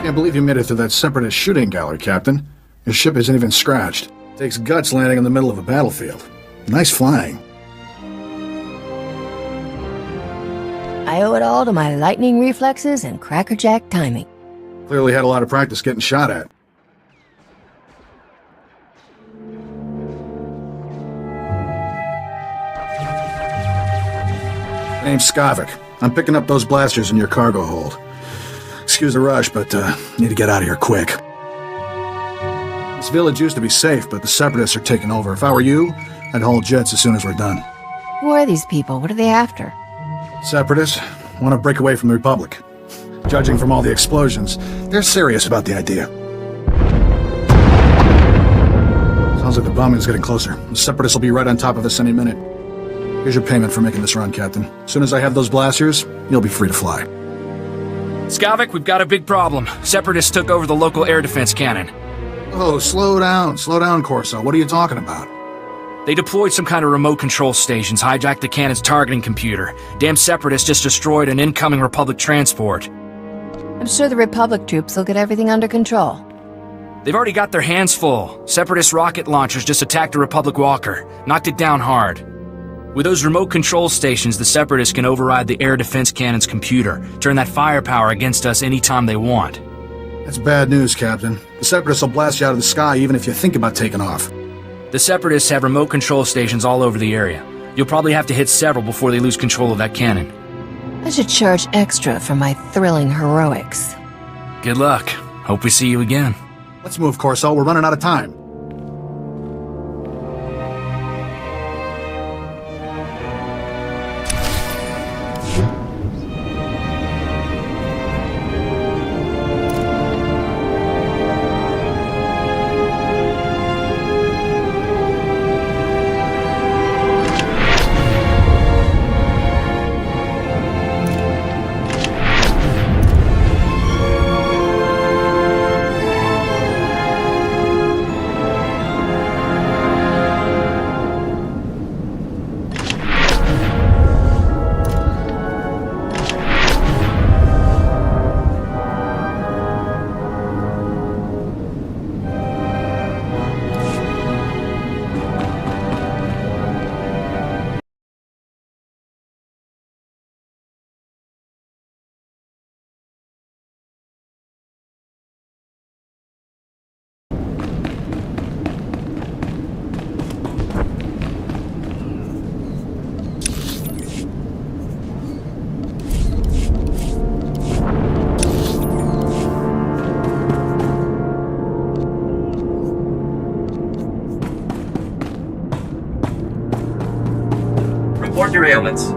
Can't believe you made it through that Separatist shooting gallery, Captain. Your ship isn't even scratched. Takes guts landing in the middle of a battlefield. Nice flying. I owe it all to my lightning reflexes and crackerjack timing. Clearly had a lot of practice getting shot at. Name's Skavaka. I'm picking up those blasters in your cargo hold. Excuse the rush, but need to get out of here quick. This village used to be safe, but the Separatists are taking over. If I were you, I'd haul jets as soon as we're done. Who are these people? What are they after? Separatists want to break away from the Republic. Judging from all the explosions, they're serious about the idea. Sounds like the bombing's getting closer. The Separatists will be right on top of us any minute. Here's your payment for making this run, Captain. As soon as I have those blasters, you'll be free to fly. Skavaka, we've got a big problem. Separatists took over the local air defense cannon. Oh, slow down, Corso. What are you talking about? They deployed some kind of remote control stations, hijacked the cannon's targeting computer. Damn Separatists just destroyed an incoming Republic transport. I'm sure the Republic troops will get everything under control. They've already got their hands full. Separatist rocket launchers just attacked a Republic walker, knocked it down hard. With those remote control stations, the Separatists can override the air defense cannon's computer, turn that firepower against us anytime they want. That's bad news, Captain. The Separatists will blast you out of the sky even if you think about taking off. The Separatists have remote control stations all over the area. You'll probably have to hit several before they lose control of that cannon. I should charge extra for my thrilling heroics. Good luck. Hope we see you again. Let's move, Corso. We're running out of time. Report derailments.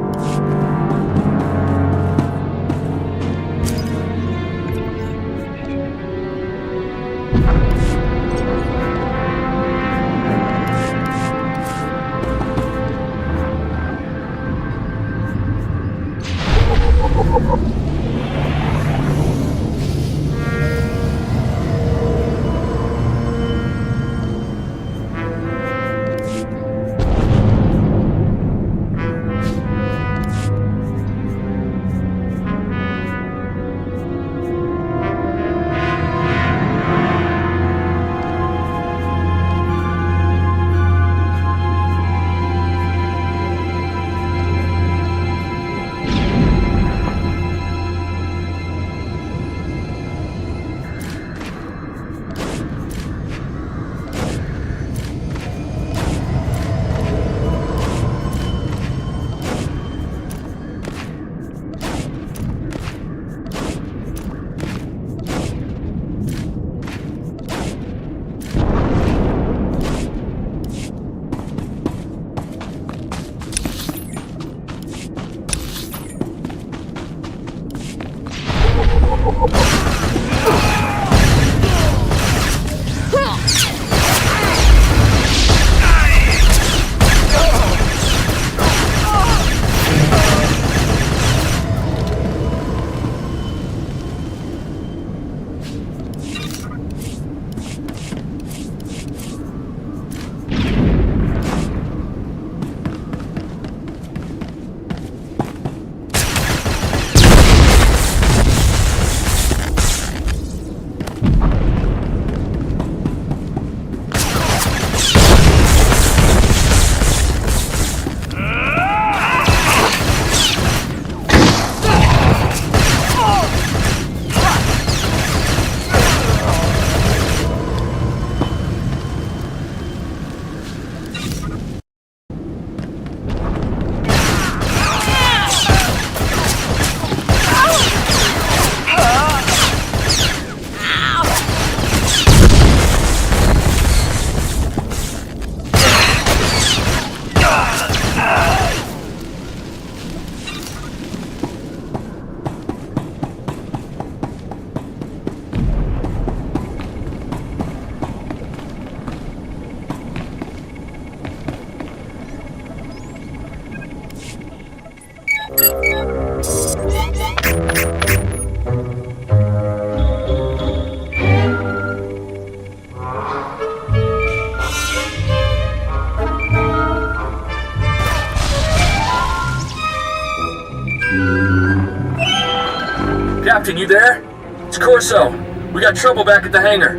Captain, you there? It's Corso. We got trouble back at the hangar.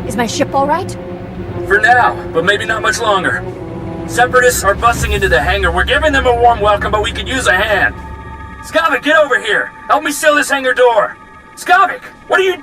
Is my ship all right? For now, but maybe not much longer. Separatists are busting into the hangar. We're giving them a warm welcome, but we could use a hand. Skavak, get over here. Help me seal this hangar door. Skavak, what are you...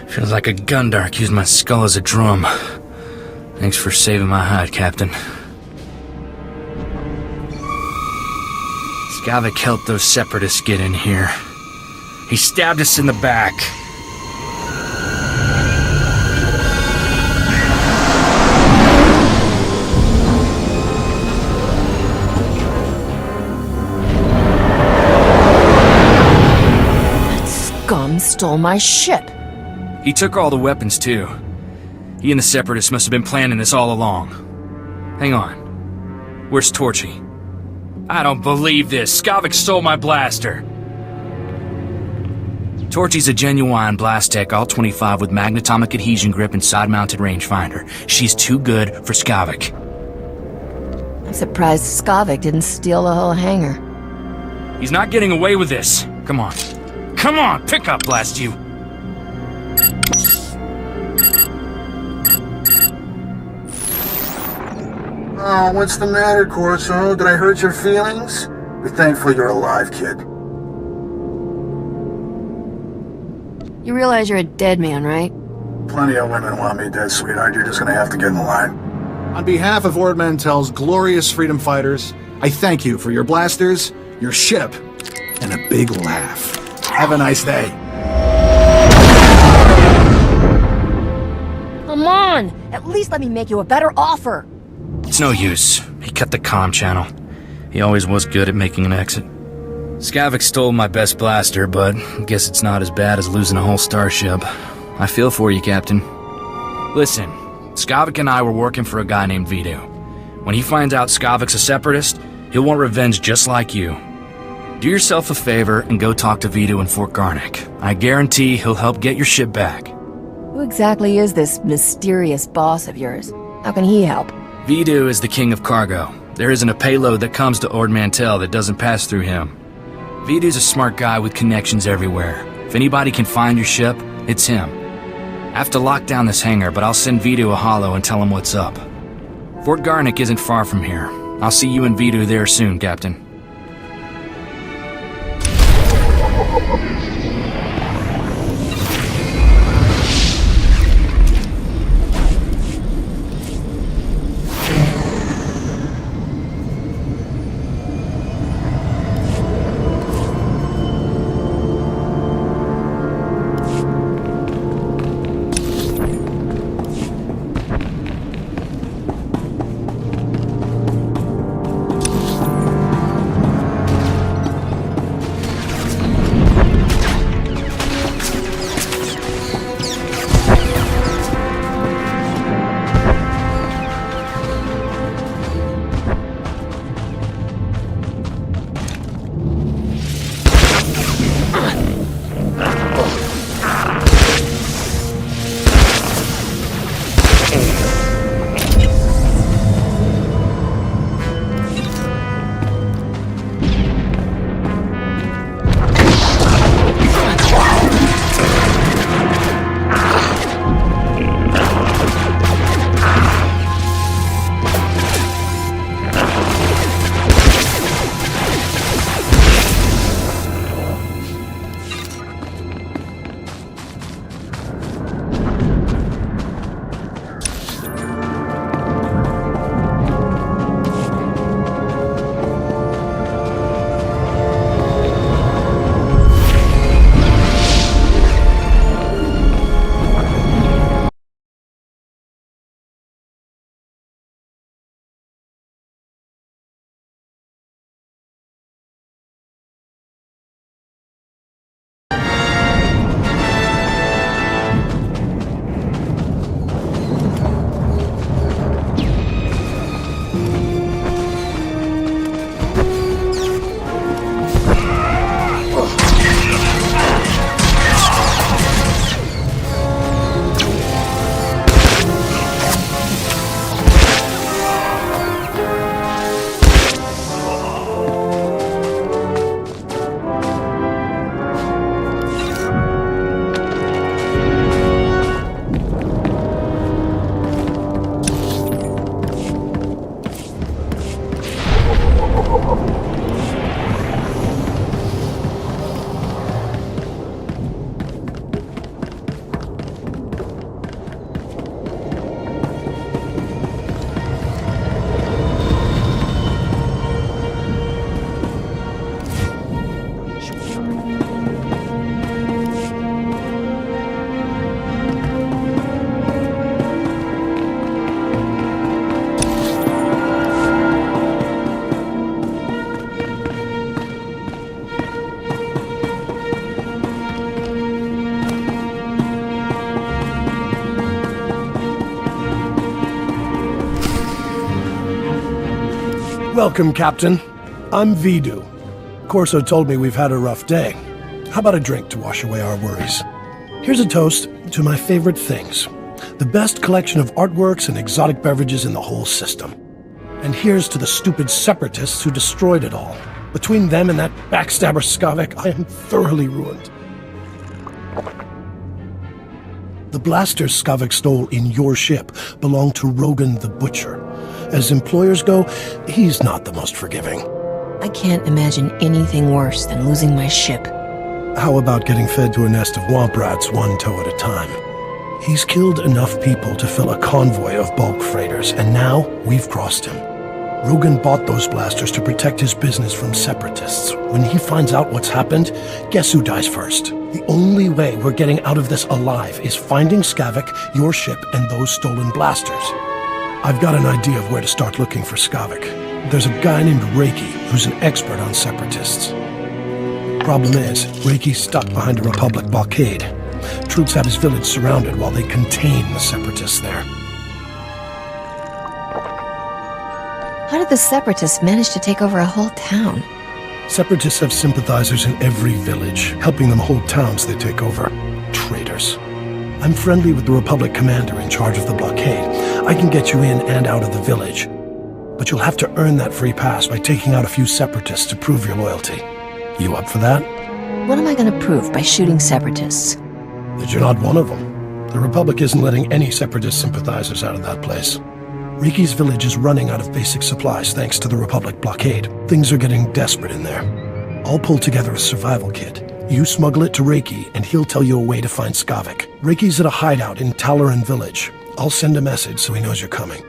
Feels like a gundark used my skull as a drum. Thanks for saving my hide, Captain. Skavak helped those separatists get in here. He stabbed us in the back. Scum stole my ship. He took all the weapons, too. He and the Separatists must have been planning this all along. Hang on. Where's Torchy? I don't believe this. Skavak stole my blaster. Torchy's a genuine blast tech, all 25 with magnetomic adhesion grip and side-mounted rangefinder. She's too good for Skavak. I'm surprised Skavak didn't steal the whole hangar. He's not getting away with this. Come on. Come on, pick up, blast you. Oh, what's the matter, Corso? Did I hurt your feelings? Be thankful you're alive, kid. You realize you're a dead man, right? Plenty of women want me dead, sweetheart. You're just gonna have to get in line. On behalf of Ord Mantell's glorious freedom fighters, I thank you for your blasters, your ship, and a big laugh. Have a nice day. Come on! At least let me make you a better offer! It's no use. He cut the comm channel. He always was good at making an exit. Skavak stole my best blaster, but I guess it's not as bad as losing a whole starship. I feel for you, Captain. Listen, Skavak and I were working for a guy named Vito. When he finds out Skavak's a separatist, he'll want revenge just like you. Do yourself a favor and go talk to Vito in Fort Garnick. I guarantee he'll help get your ship back. Who exactly is this mysterious boss of yours? How can he help? Vito is the king of cargo. There isn't a payload that comes to Ord Mantell that doesn't pass through him. Vito's a smart guy with connections everywhere. If anybody can find your ship, it's him. I have to lock down this hangar, but I'll send Vito a holo and tell him what's up. Fort Garnick isn't far from here. I'll see you and Vito there soon, Captain. Welcome, Captain. I'm Vidu. Corso told me we've had a rough day. How about a drink to wash away our worries? Here's a toast to my favorite things. The best collection of artworks and exotic beverages in the whole system. And here's to the stupid separatists who destroyed it all. Between them and that backstabber Skavaka, I am thoroughly ruined. The blasters Skavak stole in your ship belong to Rogan the Butcher. As employers go, he's not the most forgiving. I can't imagine anything worse than losing my ship. How about getting fed to a nest of womp rats one toe at a time? He's killed enough people to fill a convoy of bulk freighters, and now we've crossed him. Rogan bought those blasters to protect his business from separatists. When he finds out what's happened, guess who dies first? The only way we're getting out of this alive is finding Skavak, your ship, and those stolen blasters. I've got an idea of where to start looking for Skavak. There's a guy named Reiki who's an expert on separatists. Problem is, Reiki's stuck behind a Republic blockade. Troops have his village surrounded while they contain the separatists there. How did the Separatists manage to take over a whole town? Separatists have sympathizers in every village, helping them hold towns they take over. Traitors. I'm friendly with the Republic commander in charge of the blockade. I can get you in and out of the village. But you'll have to earn that free pass by taking out a few Separatists to prove your loyalty. You up for that? What am I going to prove by shooting Separatists? That you're not one of them. The Republic isn't letting any Separatist sympathizers out of that place. Reiki's village is running out of basic supplies thanks to the Republic blockade. Things are getting desperate in there. I'll pull together a survival kit. You smuggle it to Reiki, and he'll tell you a way to find Skavak. Reiki's at a hideout in Talaran village. I'll send a message so he knows you're coming.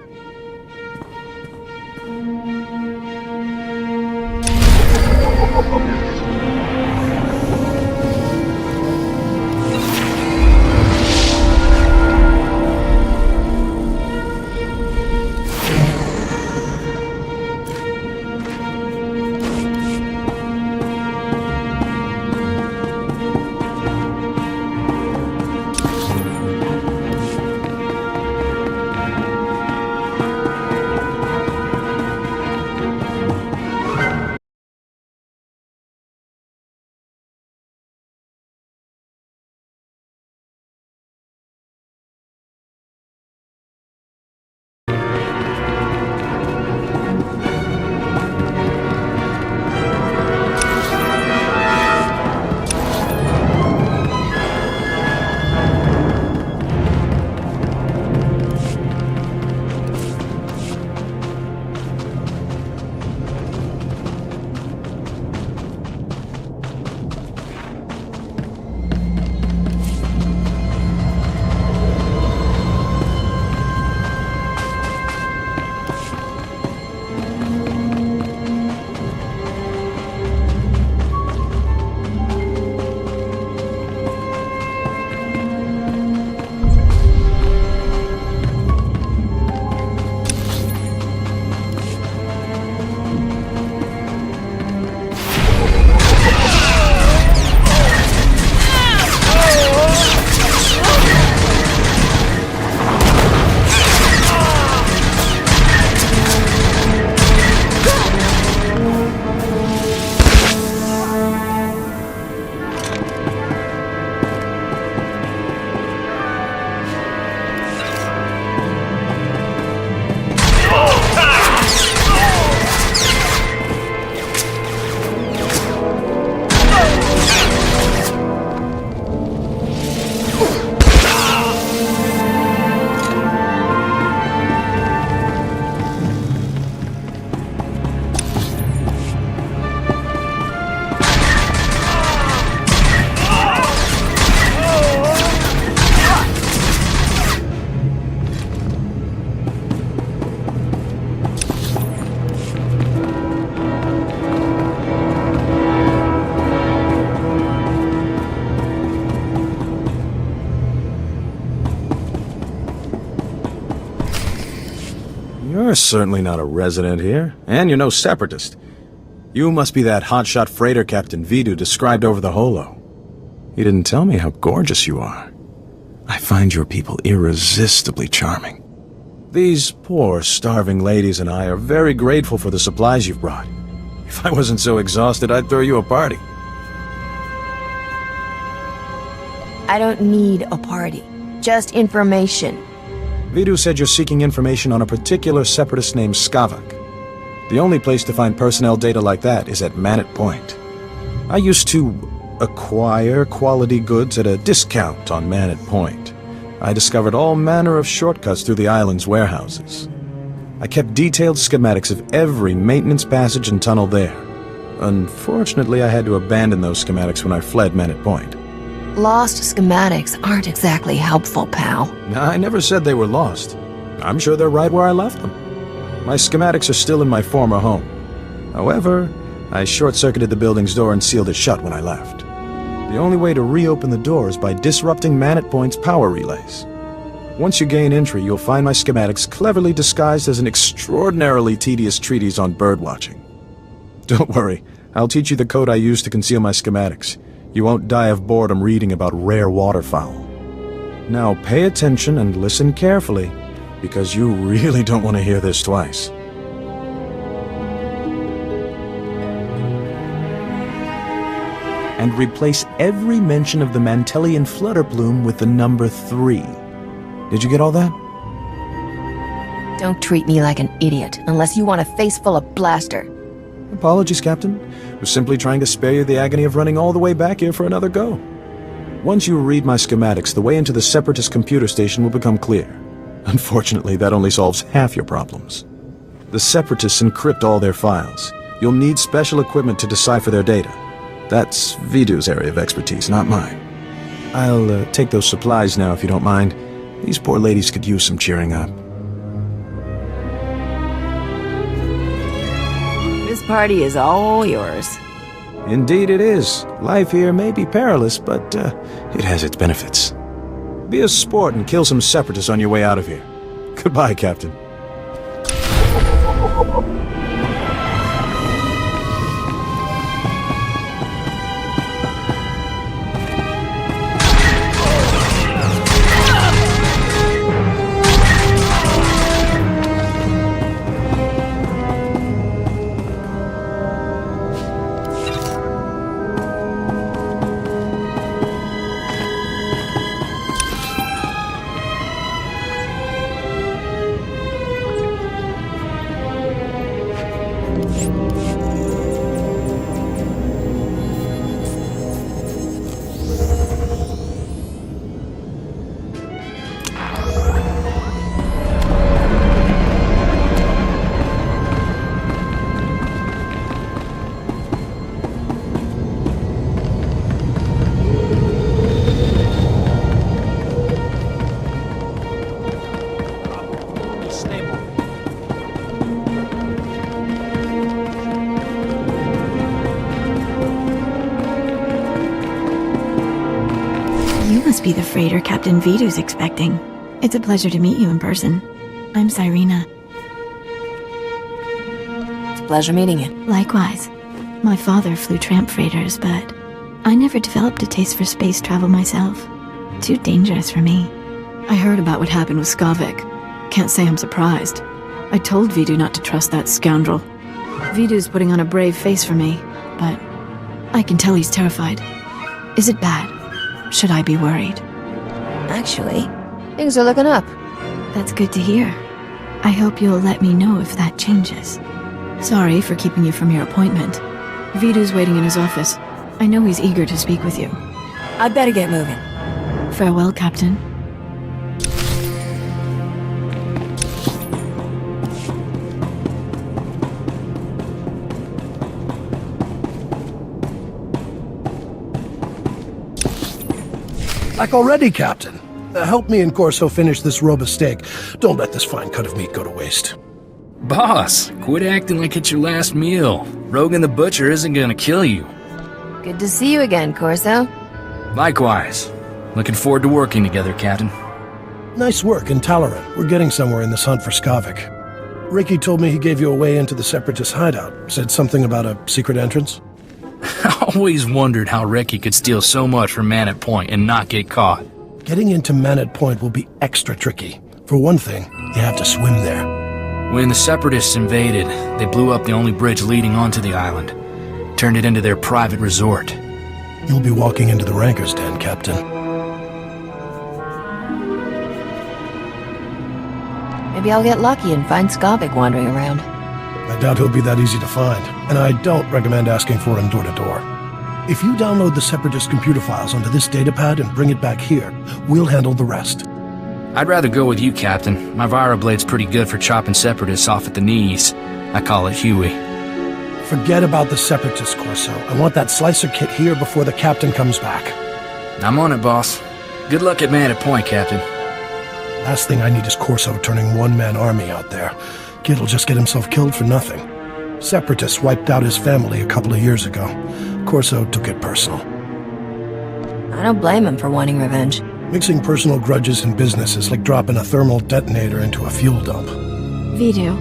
You're certainly not a resident here, and you're no separatist. You must be that hotshot freighter Captain Vidu described over the holo. He didn't tell me how gorgeous you are. I find your people irresistibly charming. These poor, starving ladies and I are very grateful for the supplies you've brought. If I wasn't so exhausted, I'd throw you a party. I don't need a party. Just information. Vidu said you're seeking information on a particular separatist named Skavaka. The only place to find personnel data like that is at Manat Point. I used to acquire quality goods at a discount on Manat Point. I discovered all manner of shortcuts through the island's warehouses. I kept detailed schematics of every maintenance passage and tunnel there. Unfortunately, I had to abandon those schematics when I fled Manat Point. Lost schematics aren't exactly helpful, pal. I never said they were lost. I'm sure they're right where I left them. My schematics are still in my former home. However, I short-circuited the building's door and sealed it shut when I left. The only way to reopen the door is by disrupting Manat Point's power relays. Once you gain entry, you'll find my schematics cleverly disguised as an extraordinarily tedious treatise on birdwatching. Don't worry, I'll teach you the code I use to conceal my schematics. You won't die of boredom reading about rare waterfowl. Now pay attention and listen carefully, because you really don't want to hear this twice. And replace every mention of the Mantelian flutter plume with the number 3. Did you get all that? Don't treat me like an idiot unless you want a face full of blaster. Apologies, Captain. Was simply trying to spare you the agony of running all the way back here for another go. Once you read my schematics, the way into the Separatist computer station will become clear. Unfortunately, that only solves half your problems. The Separatists encrypt all their files. You'll need special equipment to decipher their data. That's Vidu's area of expertise, not mine. I'll take those supplies now, if you don't mind. These poor ladies could use some cheering up. This party is all yours. Indeed it is. Life here may be perilous, but it has its benefits. Be a sport and kill some separatists on your way out of here. Goodbye, Captain. You must be the freighter Captain Vidu's expecting. It's a pleasure to meet you in person. I'm Cyrena. It's a pleasure meeting you. Likewise. My father flew tramp freighters, but I never developed a taste for space travel myself. Too dangerous for me. I heard about what happened with Skavaka. Can't say I'm surprised. I told Vidu not to trust that scoundrel. Vidu's putting on a brave face for me, but I can tell he's terrified. Is it bad? Should I be worried? Actually, things are looking up. That's good to hear. I hope you'll let me know if that changes. Sorry for keeping you from your appointment. Vidu's waiting in his office. I know he's eager to speak with you. I'd better get moving. Farewell, Captain. Back already, Captain. Help me and Corso finish this robe of steak. Don't let this fine cut of meat go to waste. Boss, quit acting like it's your last meal. Rogan the Butcher isn't gonna kill you. Good to see you again, Corso. Likewise. Looking forward to working together, Captain. Nice work in Tolerant. We're getting somewhere in this hunt for Skavaka. Ricky told me he gave you a way into the Separatist hideout. Said something about a secret entrance. I always wondered how Ricky could steal so much from Manat Point and not get caught. Getting into Manat Point will be extra tricky. For one thing, you have to swim there. When the Separatists invaded, they blew up the only bridge leading onto the island. Turned it into their private resort. You'll be walking into the Ranker's Den, Captain. Maybe I'll get lucky and find Skavak wandering around. I doubt he'll be that easy to find, and I don't recommend asking for him door to door. If you download the Separatist computer files onto this datapad and bring it back here, we'll handle the rest. I'd rather go with you, Captain. My Virablade's pretty good for chopping Separatists off at the knees. I call it Huey. Forget about the Separatist, Corso. I want that slicer kit here before the Captain comes back. I'm on it, boss. Good luck at man at point, Captain. Last thing I need is Corso turning one-man army out there. Kid'll just get himself killed for nothing. Separatists wiped out his family a couple of years ago. Corso took it personal. I don't blame him for wanting revenge. Mixing personal grudges in business is like dropping a thermal detonator into a fuel dump. Vidu,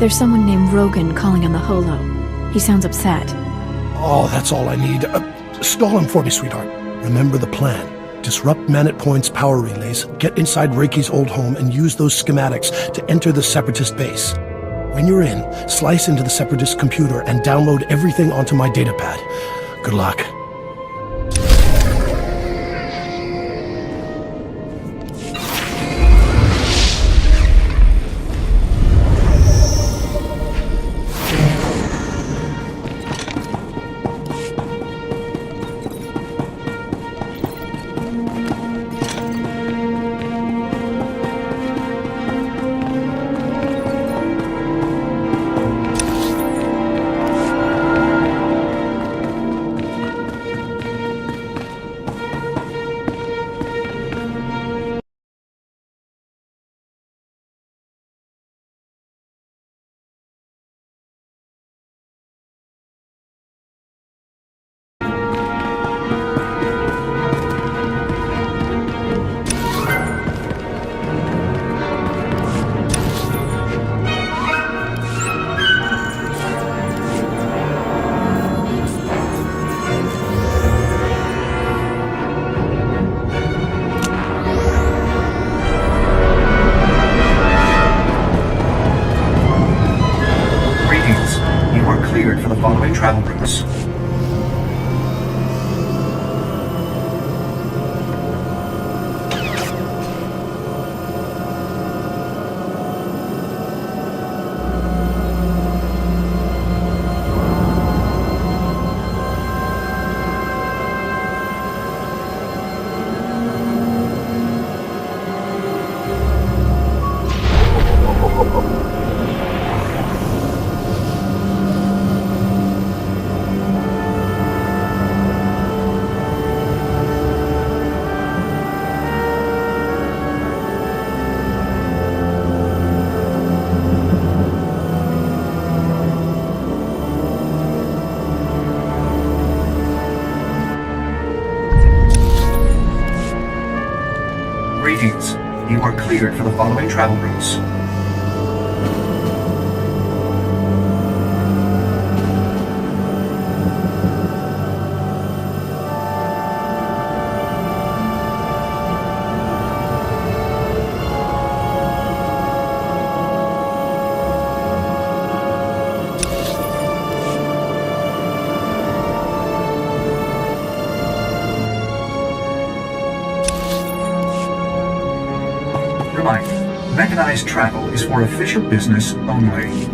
there's someone named Rogan calling on the holo. He sounds upset. Oh, that's all I need. Stall him for me, sweetheart. Remember the plan. Disrupt Man at Point's power relays, get inside Reiki's old home, and use those schematics to enter the Separatist base. When you're in, slice into the Separatist computer and download everything onto my datapad. Good luck. For the following travel routes. Greetings. You are cleared for the following travel routes. Mechanized travel is for official business only.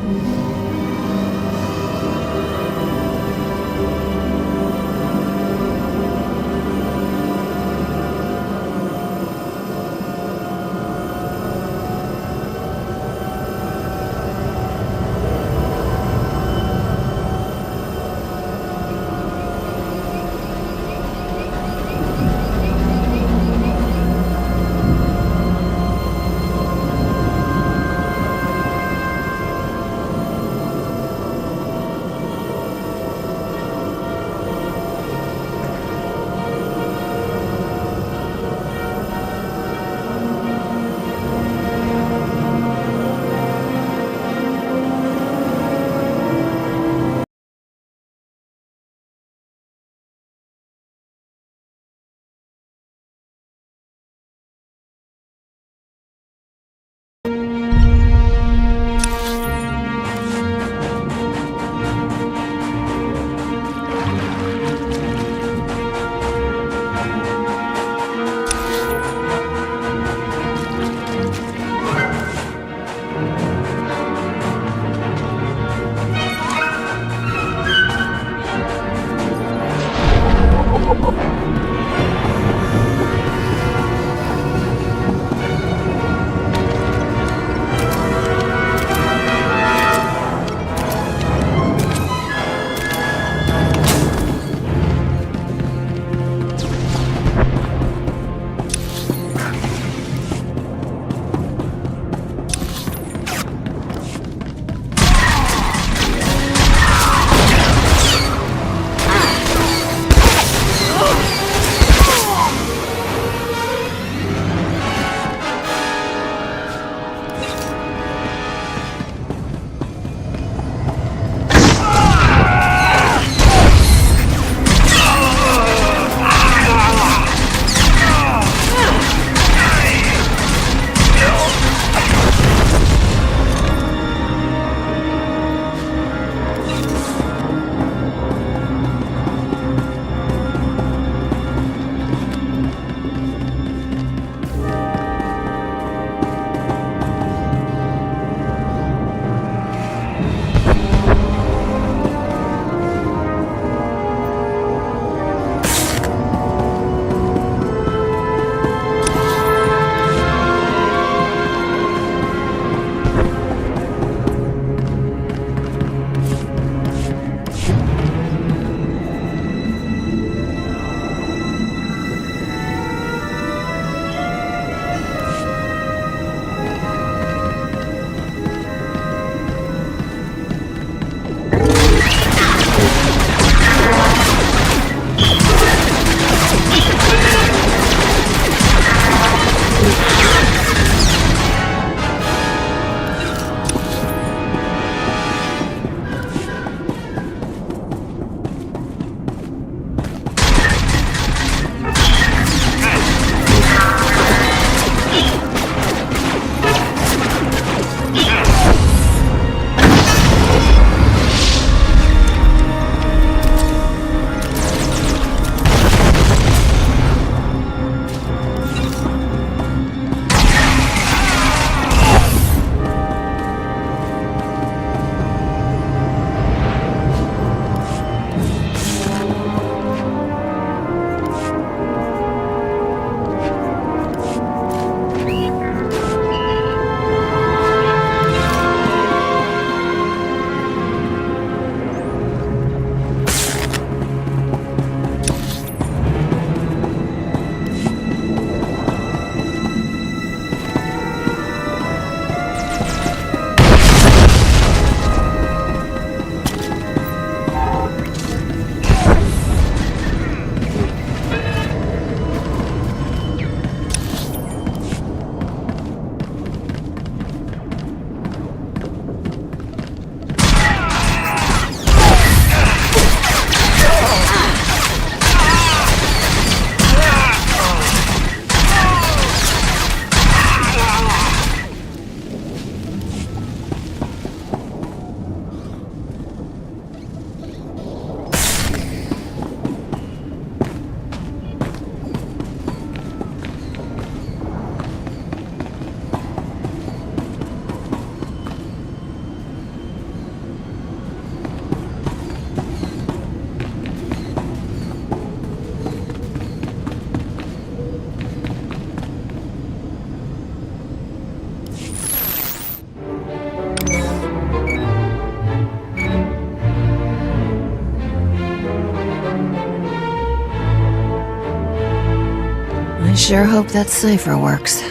Sure hope that cipher works.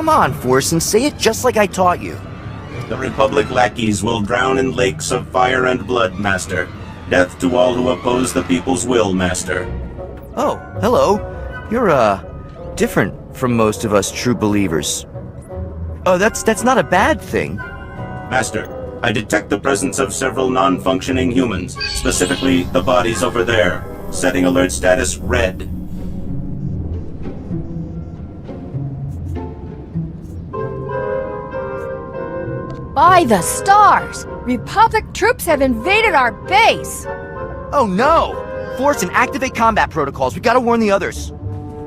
Come on, Force, and say it just like I taught you. The Republic lackeys will drown in lakes of fire and blood, Master. Death to all who oppose the people's will, Master. Oh, hello. You're, different from most of us true believers. Oh, that's not a bad thing. Master, I detect the presence of several non-functioning humans, specifically the bodies over there, setting alert status red. By the stars! Republic troops have invaded our base! Oh no! Force and activate combat protocols. We gotta warn the others.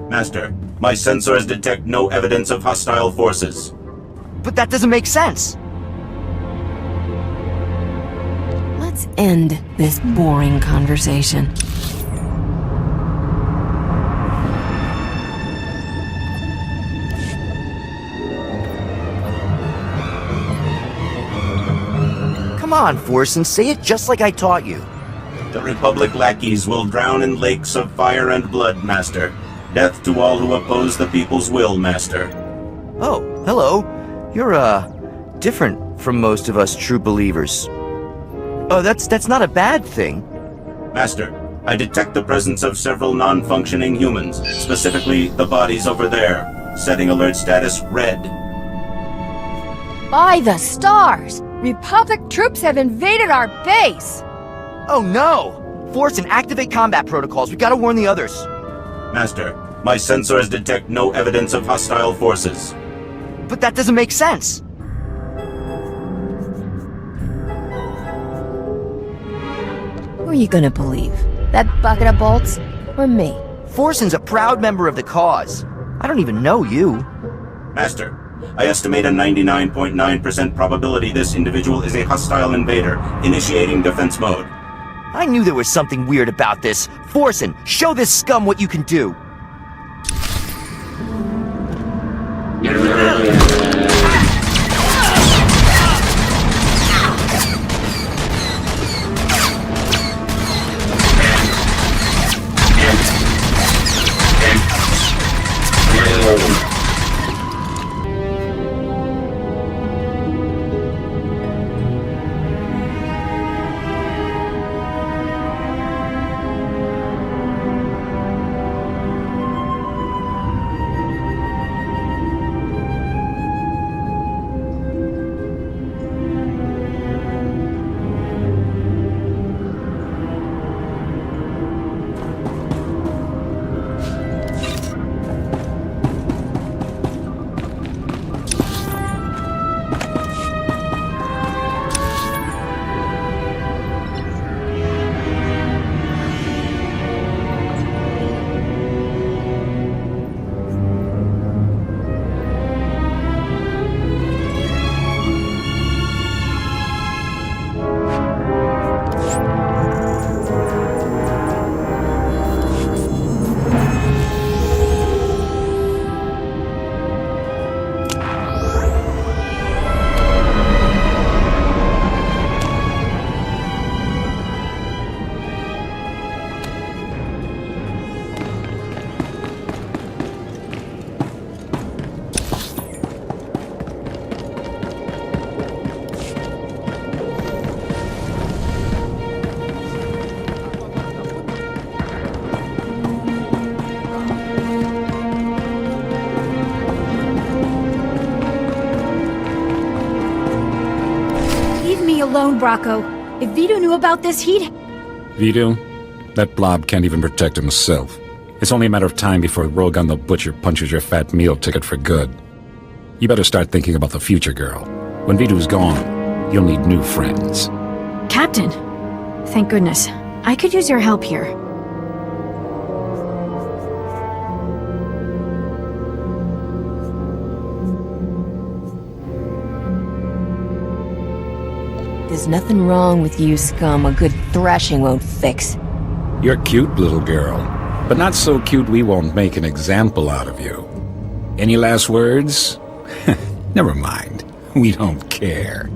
Master, my sensors detect no evidence of hostile forces. But that doesn't make sense. Let's end this boring conversation. Come on, Force, and say it just like I taught you. The Republic lackeys will drown in lakes of fire and blood, Master. Death to all who oppose the people's will, Master. Oh, hello. You're, different from most of us true believers. Oh, that's not a bad thing. Master, I detect the presence of several non-functioning humans, specifically the bodies over there, setting alert status red. By the stars! Republic troops have invaded our base! Oh no! Force and activate combat protocols. We gotta warn the others. Master, my sensors detect no evidence of hostile forces. But that doesn't make sense. Who are you gonna believe? That bucket of bolts? Or me? Forsen's a proud member of the cause. I don't even know you. Master, I estimate a 99.9% probability this individual is a hostile invader, initiating defense mode. I knew there was something weird about this. Forsen, show this scum what you can do. Alone, Bracco. If Vito knew about this, he'd... Vito? That blob can't even protect himself. It's only a matter of time before Rogan the Butcher punches your fat meal ticket for good. You better start thinking about the future, girl. When Vito's gone, you'll need new friends. Captain! Thank goodness. I could use your help here. There's nothing wrong with you, scum. A good thrashing won't fix. You're cute, little girl. But not so cute we won't make an example out of you. Any last words? Never mind. We don't care.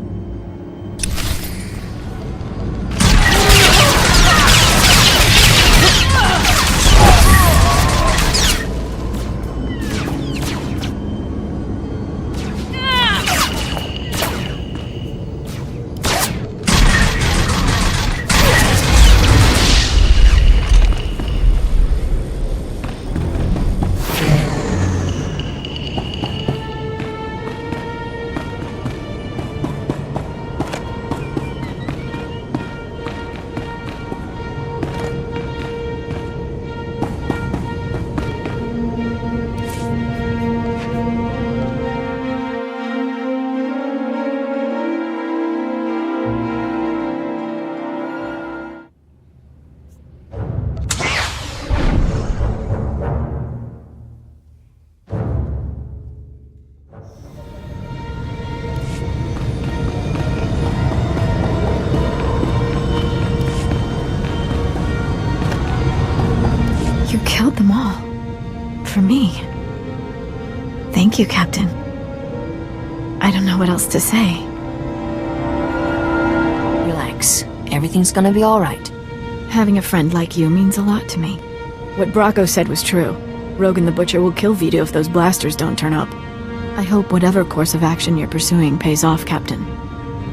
Killed them all. For me. Thank you, Captain. I don't know what else to say. Relax. Everything's gonna be alright. Having a friend like you means a lot to me. What Bracco said was true. Rogan the Butcher will kill Vito if those blasters don't turn up. I hope whatever course of action you're pursuing pays off, Captain.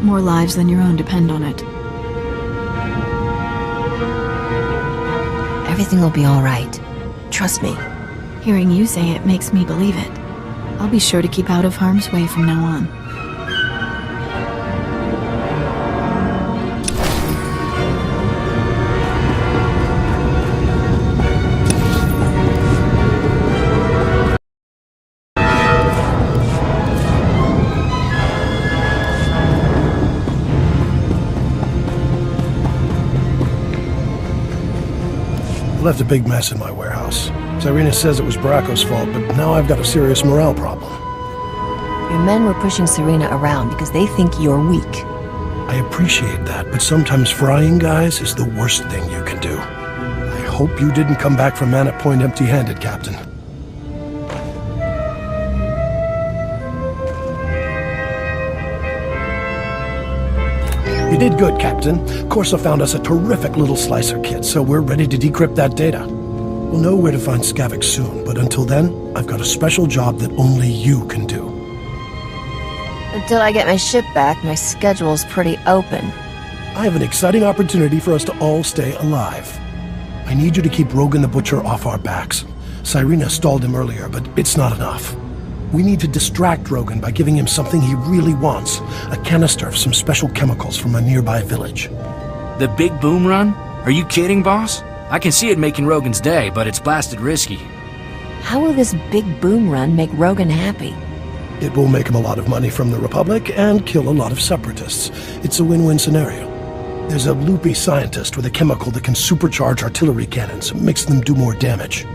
More lives than your own depend on it. Everything will be alright. Trust me. Hearing you say it makes me believe it. I'll be sure to keep out of harm's way from now on. I left a big mess in my warehouse. Serena says it was Bracco's fault, but now I've got a serious morale problem. Your men were pushing Serena around because they think you're weak. I appreciate that, but sometimes frying guys is the worst thing you can do. I hope you didn't come back from Mana Point empty-handed, Captain. You did good, Captain. Corsa found us a terrific little slicer kit, so we're ready to decrypt that data. We'll know where to find Skavaka soon, but until then, I've got a special job that only you can do. Until I get my ship back, my schedule's pretty open. I have an exciting opportunity for us to all stay alive. I need you to keep Rogan the Butcher off our backs. Cyrena stalled him earlier, but it's not enough. We need to distract Rogan by giving him something he really wants. A canister of some special chemicals from a nearby village. The big boom run? Are you kidding, boss? I can see it making Rogan's day, but it's blasted risky. How will this big boom run make Rogan happy? It will make him a lot of money from the Republic and kill a lot of separatists. It's a win-win scenario. There's a loopy scientist with a chemical that can supercharge artillery cannons, makes them do more damage.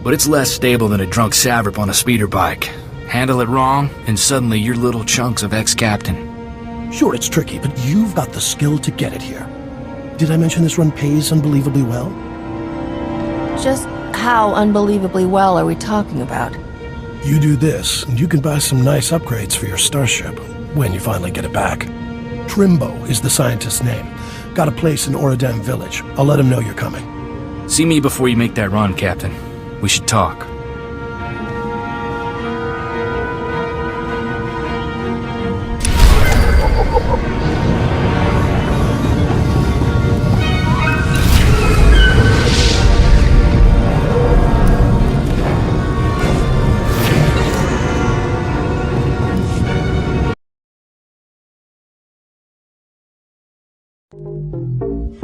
But it's less stable than a drunk savrip on a speeder bike. Handle it wrong, and suddenly you're little chunks of ex-captain. Sure, it's tricky, but you've got the skill to get it here. Did I mention this run pays unbelievably well? Just how unbelievably well are we talking about? You do this, and you can buy some nice upgrades for your starship, when you finally get it back. Trimbo is the scientist's name. Got a place in Oradam village. I'll let him know you're coming. See me before you make that run, Captain. We should talk.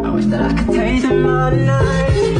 I wish that I could taste my night.